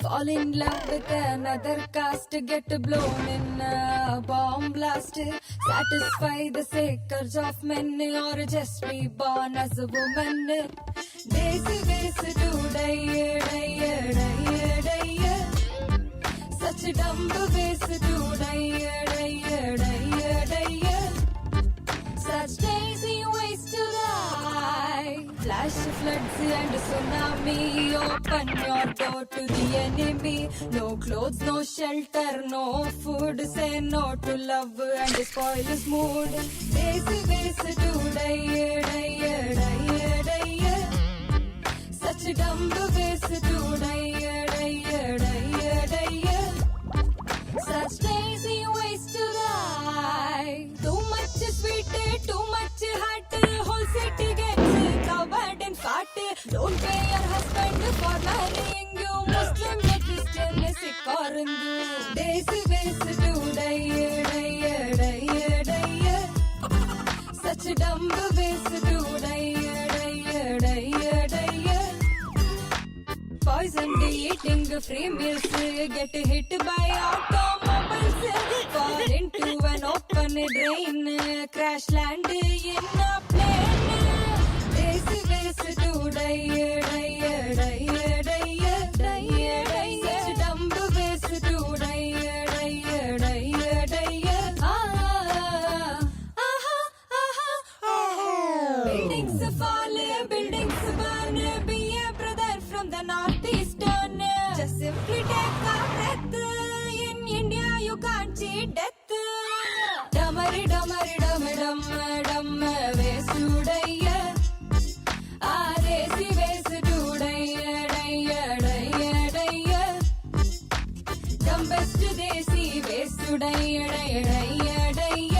Fall in love with another caste, get blown in a bomb blast. Satisfy the sake of men or just be born as a woman. Days to die, die, die, die. Such a dumb ways to die, die, die, die. Such lazy ways to die. Flash floods and tsunami, open your door to the enemy. No clothes, no shelter, no food. Say no to love and spoil his mood. Lazy ways to die, die, die, die. Such dumb ways to die, die, die, die. Such lazy ways to die. Too much sweet, too much hot. Whole city gets covered in fat. Don't pay your husband for marrying you. Muslim, Christian, Sikh or Hindu. Daisy ways to die, die, die, die. Such dumb ways to die, die, die, die. Poisoned eating free meals, get hit by automobiles, fall into an open drain, crash land in a plane. Daisy ways to die, die, die, die, die, die. Such dumb ways to die, die, die, die. Buildings fall, buildings burn, be a brother from the northeastern. Just simply take a breath. In India you can't cheat death. Dummery, dummery, dummy, dum, dum, ways to die. Desi ways to die, die, die, die. Dumbest desi ways to die, die, die, die.